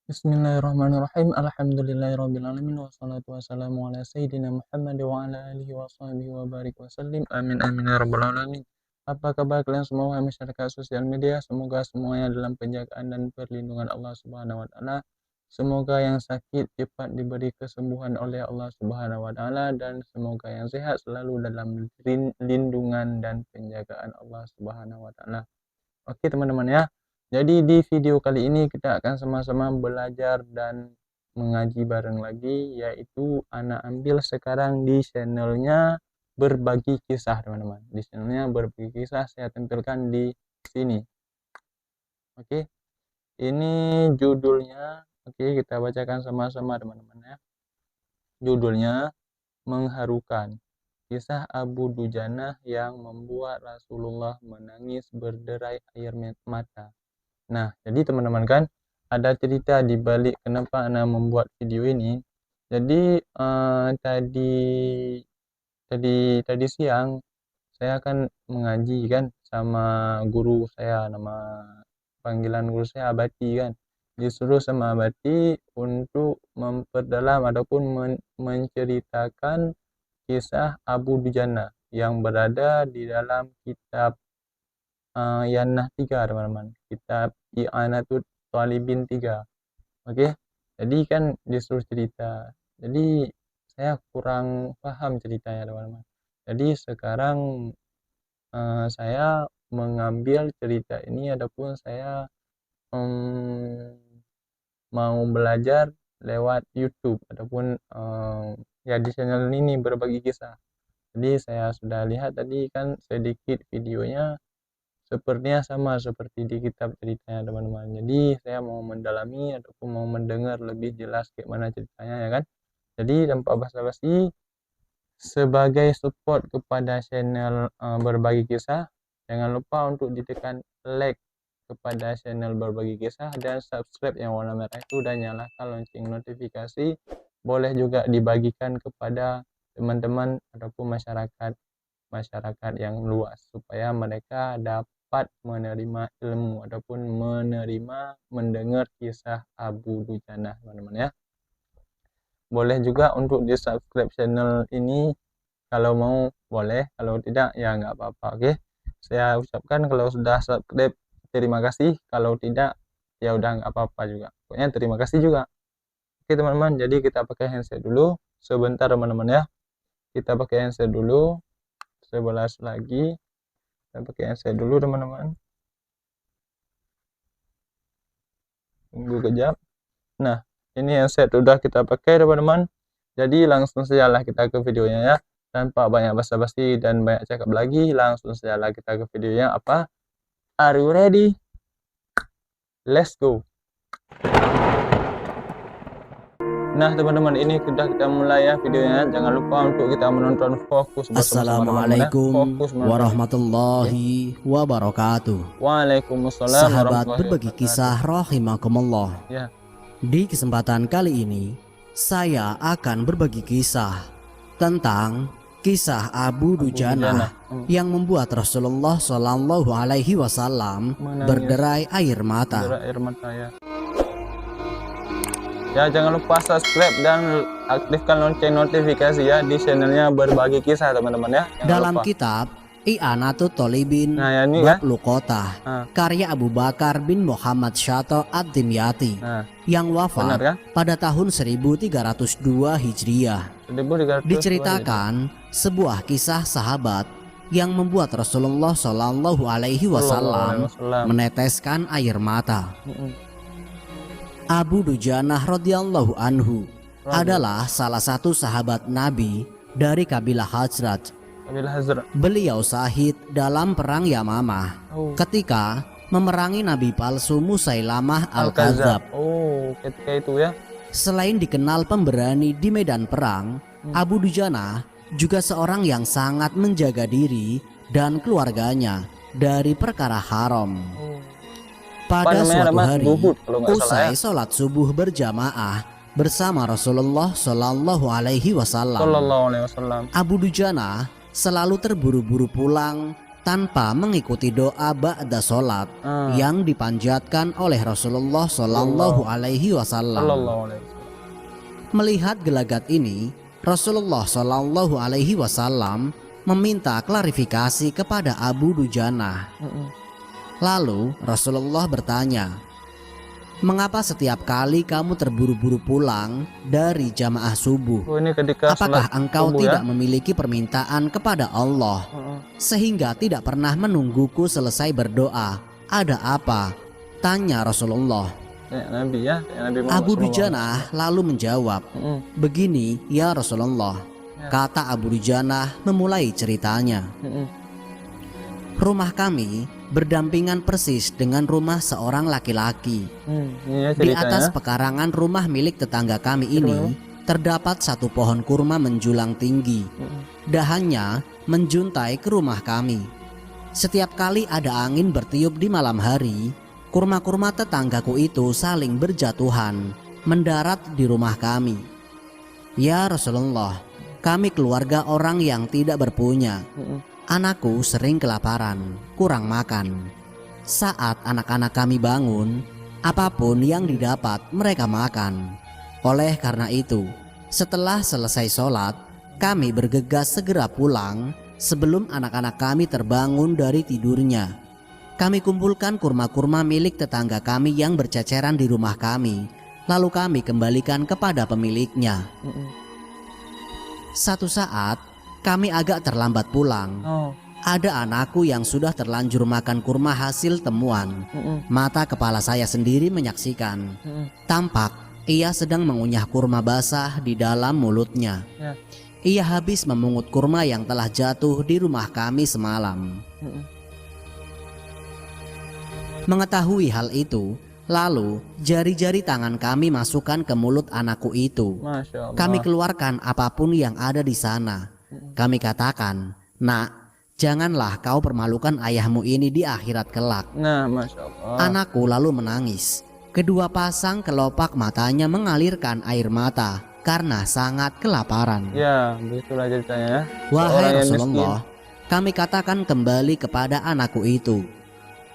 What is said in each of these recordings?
Bismillahirrahmanirrahim. Alhamdulillahirabbil alamin wassalatu wassalamu ala sayyidina Muhammad wa ala alihi wa sahbihi wa barik wasallim. Amin amin ya rabbal alamin. Apa kabar kalian semua wahai masyarakat sosial media? Semoga semuanya dalam penjagaan dan perlindungan Allah Subhanahu wa taala. Semoga yang sakit cepat diberi kesembuhan oleh Allah Subhanahu wa taala dan semoga yang sehat selalu dalam lindungan dan penjagaan Allah Subhanahu wa taala. Oke teman-teman ya. Jadi di video kali ini kita akan sama-sama belajar dan mengaji bareng lagi, yaitu anak ambil sekarang di channelnya Berbagi Kisah teman-teman. Di channelnya Berbagi Kisah saya tampilkan di sini. Oke. Ini judulnya. Oke, kita bacakan sama-sama teman-teman ya. Judulnya Mengharukan. Kisah Abu Dujanah yang membuat Rasulullah menangis berderai air mata. Nah, jadi teman-teman kan ada cerita di balik kenapa Ana membuat video ini. Jadi tadi siang saya kan mengaji kan sama guru saya, nama panggilan guru saya Abati kan. Disuruh sama Abati untuk memperdalam ataupun menceritakan kisah Abu Dujana yang berada di dalam kitab Yanah 3 teman-teman, kitab I'anatul Talibin 3. Oke, jadi kan disuruh cerita, jadi saya kurang paham ceritanya teman-teman. Jadi sekarang saya mengambil cerita ini ataupun saya mau belajar lewat YouTube ataupun ya di channel ini Berbagi Kisah. Jadi saya sudah lihat tadi kan sedikit videonya, sepertinya sama seperti di kitab ceritanya teman-teman. Jadi saya mau mendalami ataupun mau mendengar lebih jelas kayak mana ceritanya ya kan. Jadi tanpa basa-basi, sebagai support kepada channel Berbagi Kisah, jangan lupa untuk ditekan like kepada channel Berbagi Kisah dan subscribe yang warna merah itu dan nyalakan lonceng notifikasi. Boleh juga dibagikan kepada teman-teman ataupun masyarakat yang luas supaya mereka dapat menerima ilmu ataupun mendengar kisah Abu Dujanah teman-teman ya. Boleh juga untuk di subscribe channel ini kalau mau, boleh, kalau tidak ya nggak apa-apa. Oke, saya ucapkan kalau sudah subscribe terima kasih, kalau tidak ya udah nggak apa-apa juga, pokoknya terima kasih juga. Oke teman-teman, jadi kita pakai handset dulu sebentar teman-teman ya. Kita pakai handset dulu 11 lagi. Saya pakai handset dulu teman-teman, tunggu kejap. Nah, ini handset udah kita pakai teman-teman, jadi langsung sajalah kita ke videonya ya, tanpa banyak basa-basi dan banyak cakap lagi, langsung sajalah kita ke videonya. Apa, are you ready? Let's go. Nah teman-teman, ini sudah kita mulai ya videonya. Jangan lupa untuk kita menonton fokus bersama-sama. Assalamualaikum warahmatullahi wabarakatuh. Waalaikumsalam Sahabat warahmatullahi Berbagi Kisah rahimakumullah. Ya. Di kesempatan kali ini saya akan berbagi kisah tentang kisah Abu Dujanah yang membuat Rasulullah Shallallahu Alaihi Wasallam berderai air mata. Ya. Ya, jangan lupa subscribe dan aktifkan lonceng notifikasi ya di channelnya Berbagi Kisah teman-teman ya. Dalam kitab I'anatul Talibin Bab Luqotah karya Abu Bakar bin Muhammad Syato Ad-Dimyati yang wafat pada tahun 1302 Hijriah, diceritakan sebuah kisah sahabat yang membuat Rasulullah Shallallahu Alaihi Wasallam meneteskan air mata. Abu Dujanah radhiyallahu anhu adalah salah satu sahabat Nabi dari kabilah Hazraj. Beliau syahid dalam perang Yamamah ketika memerangi Nabi palsu Musailamah Al-Kadzab. Ketika itu ya. Selain dikenal pemberani di medan perang, Abu Dujanah juga seorang yang sangat menjaga diri dan keluarganya dari perkara haram. Pada suatu hari, usai sholat subuh berjamaah bersama Rasulullah Shallallahu Alaihi Wasallam, Abu Dujanah selalu terburu-buru pulang tanpa mengikuti doa ba'da sholat yang dipanjatkan oleh Rasulullah Shallallahu Alaihi Wasallam. Melihat gelagat ini, Rasulullah Shallallahu Alaihi Wasallam meminta klarifikasi kepada Abu Dujanah. Lalu Rasulullah bertanya, "Mengapa setiap kali kamu terburu-buru pulang dari jamaah subuh? Apakah engkau tidak memiliki permintaan kepada Allah sehingga tidak pernah menungguku selesai berdoa? Ada apa?" tanya Rasulullah. Abu Dujanah lalu menjawab, "Begini ya Rasulullah," kata Abu Dujanah memulai ceritanya. "Rumah kami berdampingan persis dengan rumah seorang laki-laki. Di atas pekarangan rumah milik tetangga kami ini terdapat satu pohon kurma menjulang tinggi. Dahannya menjuntai ke rumah kami. Setiap kali ada angin bertiup di malam hari, kurma-kurma tetanggaku itu saling berjatuhan mendarat di rumah kami. Ya Rasulullah, kami keluarga orang yang tidak berpunya. Anakku sering kelaparan, kurang makan. Saat anak-anak kami bangun, apapun yang didapat mereka makan. Oleh karena itu, setelah selesai sholat, kami bergegas segera pulang sebelum anak-anak kami terbangun dari tidurnya. Kami kumpulkan kurma-kurma milik tetangga kami yang berceceran di rumah kami, lalu kami kembalikan kepada pemiliknya. Satu saat, kami agak terlambat pulang. Ada anakku yang sudah terlanjur makan kurma hasil temuan. Mata kepala saya sendiri menyaksikan. Tampak ia sedang mengunyah kurma basah di dalam mulutnya. Ia habis memungut kurma yang telah jatuh di rumah kami semalam. Mengetahui hal itu, lalu jari-jari tangan kami masukkan ke mulut anakku itu. Kami keluarkan apapun yang ada di sana. Kami katakan, "Nak, janganlah kau permalukan ayahmu ini di akhirat kelak." Masya Allah. Anakku lalu menangis. Kedua pasang kelopak matanya mengalirkan air mata karena sangat kelaparan. Ya, begitulah ceritanya. Wahai Rasulullah, kami katakan kembali kepada anakku itu,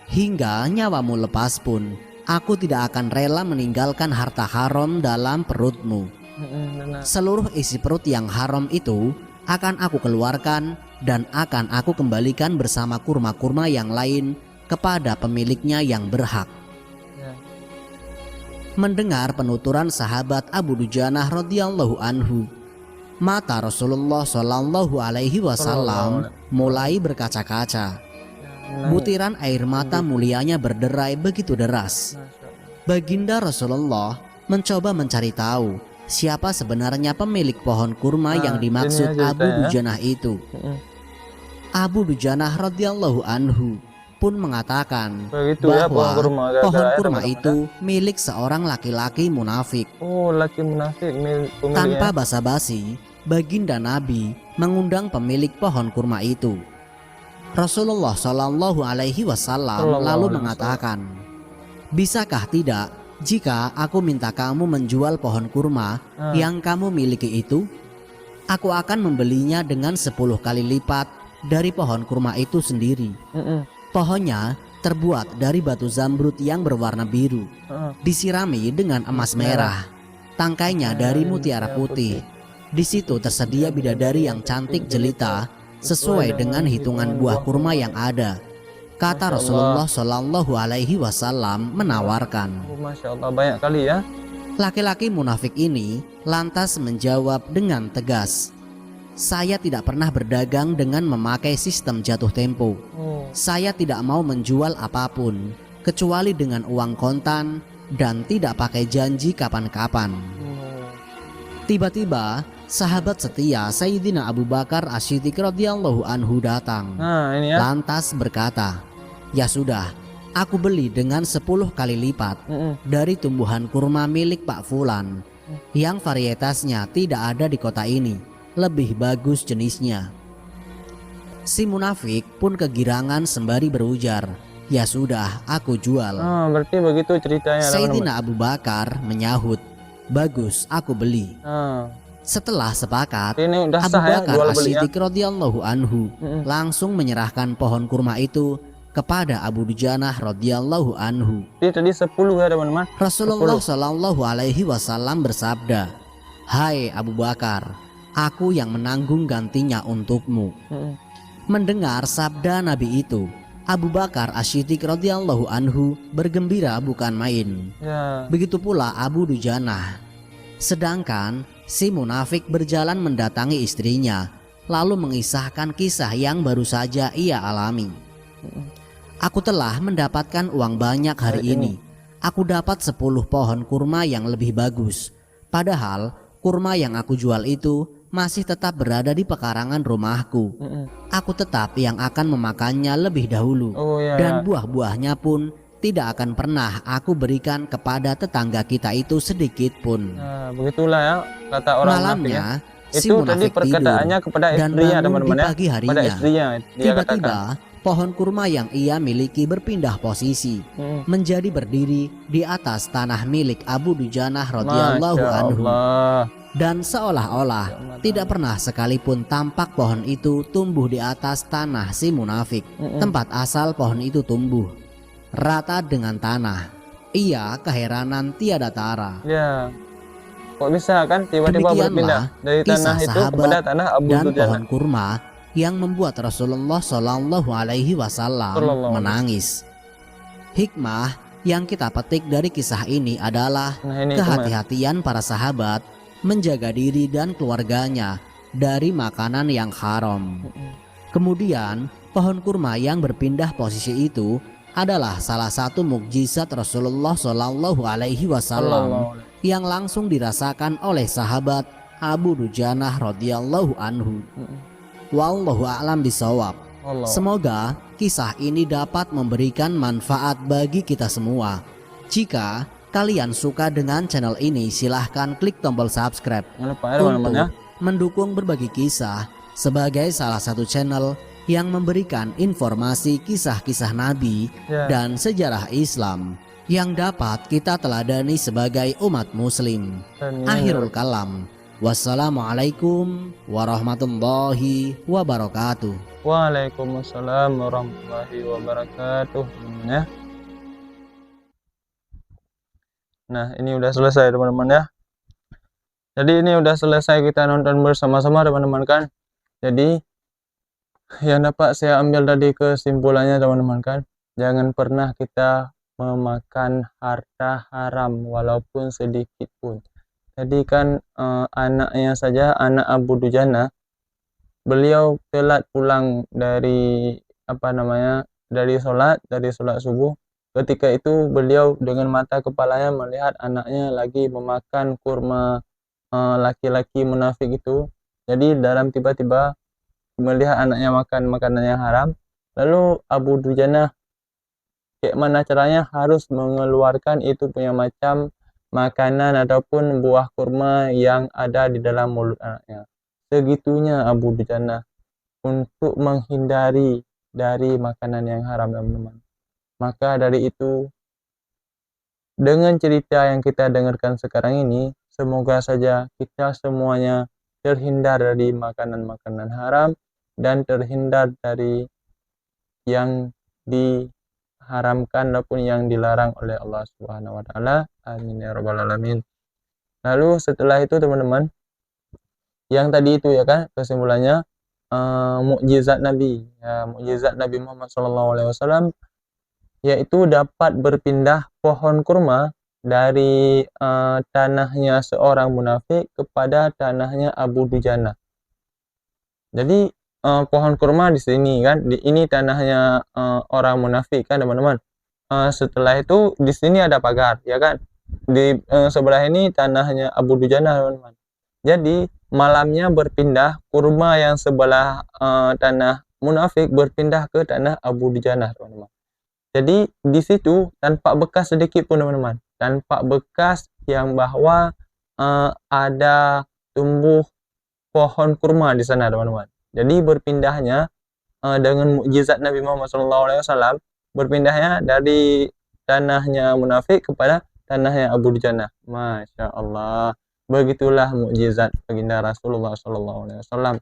"Hingga nyawamu lepas pun, aku tidak akan rela meninggalkan harta haram dalam perutmu. Seluruh isi perut yang haram itu akan aku keluarkan dan akan aku kembalikan bersama kurma-kurma yang lain kepada pemiliknya yang berhak." Mendengar penuturan sahabat Abu Dujanah radhiyallahu anhu, mata Rasulullah Shallallahu Alaihi Wasallam mulai berkaca-kaca. Butiran air mata mulianya berderai begitu deras. Baginda Rasulullah mencoba mencari tahu siapa sebenarnya pemilik pohon kurma yang dimaksud Abu Dujanah itu. Abu Dujanah radhiyallahu anhu pun mengatakan bahwa pohon kurma itu milik seorang laki-laki munafik. Laki munafik milik pemiliknya. Tanpa basa-basi, baginda Nabi mengundang pemilik pohon kurma itu. Rasulullah Shallallahu Alaihi Wasallam lalu mengatakan, "Bisakah tidak jika aku minta kamu menjual pohon kurma yang kamu miliki itu? Aku akan membelinya dengan 10 kali lipat dari pohon kurma itu sendiri." Pohonnya terbuat dari batu zamrud yang berwarna biru, disirami dengan emas merah. Tangkainya dari mutiara putih. Di situ tersedia bidadari yang cantik jelita sesuai dengan hitungan buah kurma yang ada. Kata Rasulullah Shallallahu Alaihi Wasallam menawarkan. Masya Allah, banyak kali ya. Laki-laki munafik ini lantas menjawab dengan tegas, "Saya tidak pernah berdagang dengan memakai sistem jatuh tempo. Saya tidak mau menjual apapun kecuali dengan uang kontan dan tidak pakai janji kapan-kapan." Tiba-tiba sahabat setia Sayyidina Abu Bakar As-Siddiq radhiyallahu anhu datang. Lantas berkata, "Ya sudah, aku beli dengan 10 kali lipat dari tumbuhan kurma milik Pak Fulan yang varietasnya tidak ada di kota ini, lebih bagus jenisnya." Si munafik pun kegirangan sembari berujar, "Ya sudah, aku jual." Berarti begitu ceritanya. Sayyidina Abu Bakar menyahut, "Bagus, aku beli." Setelah sepakat, ini udah Abu sah ya, Bakar As-Siddiq radhiyallahu anhu langsung menyerahkan pohon kurma itu kepada Abu Dujanah radhiyallahu anhu. Tadi 10 ya teman-teman. Rasulullah Shallallahu alaihi wasallam bersabda, "Hai Abu Bakar, aku yang menanggung gantinya untukmu." Mendengar sabda Nabi itu, Abu Bakar As-Siddiq radhiyallahu anhu bergembira bukan main. Begitu pula Abu Dujanah. Sedangkan si munafik berjalan mendatangi istrinya, lalu mengisahkan kisah yang baru saja ia alami. "Aku telah mendapatkan uang banyak hari ini. Aku dapat 10 pohon kurma yang lebih bagus. Padahal kurma yang aku jual itu masih tetap berada di pekarangan rumahku. Aku tetap yang akan memakannya lebih dahulu. Dan buah-buahnya pun tidak akan pernah aku berikan kepada tetangga kita itu sedikit pun." Begitulah ya kata orang Malamnya, munafik, si munafik perkataannya kepada dan istrinya bangun teman-teman di pagi harinya. Tiba-tiba pohon kurma yang ia miliki berpindah posisi menjadi berdiri di atas tanah milik Abu Dujanah radhiyallahu anhu. Dan seolah-olah tidak pernah sekalipun tampak pohon itu tumbuh di atas tanah si munafik. Tempat asal pohon itu tumbuh rata dengan tanah. Ia keheranan tiada tara. Kok bisa kan tiba-tiba berpindah dari tanah itu kepada tanah Abu dan Dujanah. Pohon kurma yang membuat Rasulullah Shallallahu alaihi wasallam menangis. Hikmah yang kita petik dari kisah ini adalah kehati-hatian para sahabat menjaga diri dan keluarganya dari makanan yang haram. Kemudian pohon kurma yang berpindah posisi itu adalah salah satu mukjizat Rasulullah Shallallahu alaihi wasallam yang langsung dirasakan oleh sahabat Abu Dujanah radhiyallahu anhu. Wallahu a'lam bishawab. Semoga kisah ini dapat memberikan manfaat bagi kita semua. Jika kalian suka dengan channel ini, silahkan klik tombol subscribe untuk mendukung berbagi kisah sebagai salah satu channel yang memberikan informasi kisah-kisah Nabi dan sejarah Islam yang dapat kita teladani sebagai umat muslim. Akhirul kalam. Wassalamualaikum warahmatullahi wabarakatuh. Waalaikumsalam warahmatullahi wabarakatuh. Nah, ini udah selesai teman-teman ya. Jadi ini udah selesai kita nonton bersama-sama teman-teman kan. Jadi yang dapat saya ambil tadi kesimpulannya teman-teman kan, jangan pernah kita memakan harta haram walaupun sedikit pun. Jadi kan anaknya saja, anak Abu Dujanah, beliau telat pulang dari dari sholat subuh. Ketika itu beliau dengan mata kepalanya melihat anaknya lagi memakan kurma laki-laki munafik itu. Jadi dalam tiba-tiba melihat anaknya makan makanan yang haram, lalu Abu Dujanah kayak mana caranya harus mengeluarkan itu punya macam makanan ataupun buah kurma yang ada di dalam mulut anaknya. Segitunya Abu Dujanah untuk menghindari dari makanan yang haram teman-teman. Maka dari itu, dengan cerita yang kita dengarkan sekarang ini, semoga saja kita semuanya terhindar dari makanan-makanan haram dan terhindar dari yang diharamkan ataupun yang dilarang oleh Allah Subhanahu wa taala. Amin ya rabbal alamin. Lalu setelah itu teman-teman, yang tadi itu ya kan kesimpulannya mukjizat Nabi. Ya, mukjizat Nabi Muhammad SAW yaitu dapat berpindah pohon kurma dari tanahnya seorang munafik kepada tanahnya Abu Dujanah. Jadi pohon kurma di sini kan, ini tanahnya orang munafik kan teman-teman. Setelah itu di sini ada pagar ya kan. Di sebelah ini tanahnya Abu Dujanah teman-teman. Jadi malamnya berpindah, kurma yang sebelah tanah munafik berpindah ke tanah Abu Dujanah teman-teman. Jadi di situ tanpa bekas sedikit pun teman-teman, tanpa bekas yang bahwa ada tumbuh pohon kurma di sana teman-teman. Jadi berpindahnya dengan mukjizat Nabi Muhammad SAW, berpindahnya dari tanahnya munafik kepada tanahnya Abu Dujanah. Masya Allah. Begitulah mukjizat baginda Rasulullah sallallahu alaihi wasallam.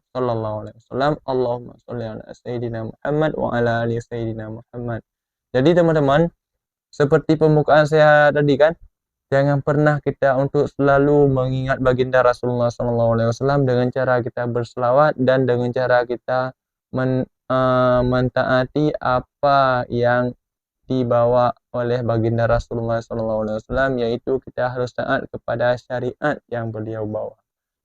Allahumma sholli ala sayyidina Muhammad wa ala ali sayyidina Muhammad. Jadi teman-teman, seperti pembukaan saya tadi kan, jangan pernah kita untuk selalu mengingat baginda Rasulullah sallallahu alaihi wasallam dengan cara kita berselawat dan dengan cara kita mentaati apa yang dibawa oleh baginda Rasulullah SAW, yaitu kita harus taat kepada syariat yang beliau bawa.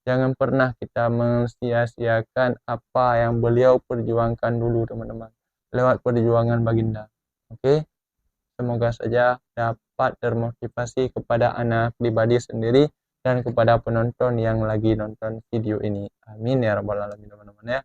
Jangan pernah kita mensia-siakan apa yang beliau perjuangkan dulu teman-teman, lewat perjuangan baginda. Oke, semoga saja dapat termotivasi kepada anak pribadi sendiri dan kepada penonton yang lagi nonton video ini. Amin ya rabbal alamin teman-teman ya.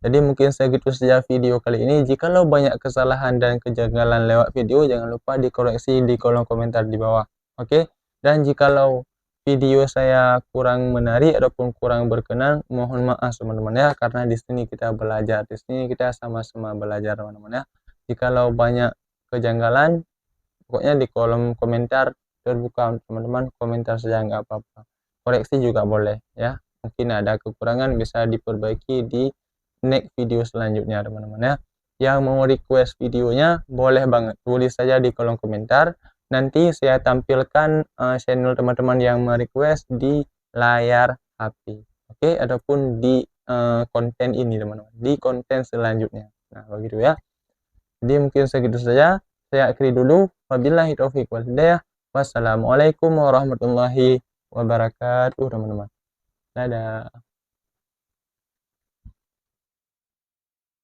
Jadi mungkin segitu saja video kali ini. Jikalau banyak kesalahan dan kejanggalan lewat video, jangan lupa dikoreksi di kolom komentar di bawah. Oke? Dan jikalau video saya kurang menarik ataupun kurang berkenan, mohon maaf teman-teman ya, karena di sini kita belajar. Di sini kita sama-sama belajar teman-teman ya. Jikalau banyak kejanggalan, pokoknya di kolom komentar terbuka teman-teman, komentar saja nggak apa-apa. Koreksi juga boleh ya. Mungkin ada kekurangan bisa diperbaiki di next video selanjutnya teman-teman ya. Yang mau request videonya boleh banget, tulis saja di kolom komentar, nanti saya tampilkan channel teman-teman yang merequest di layar HP, oke, ataupun di konten ini teman-teman, di konten selanjutnya. Nah begitu ya. Jadi mungkin segitu saja, saya akhiri dulu. Wabillahi taufiq wal hidayah. Wassalamualaikum warahmatullahi wabarakatuh teman-teman. Dadah.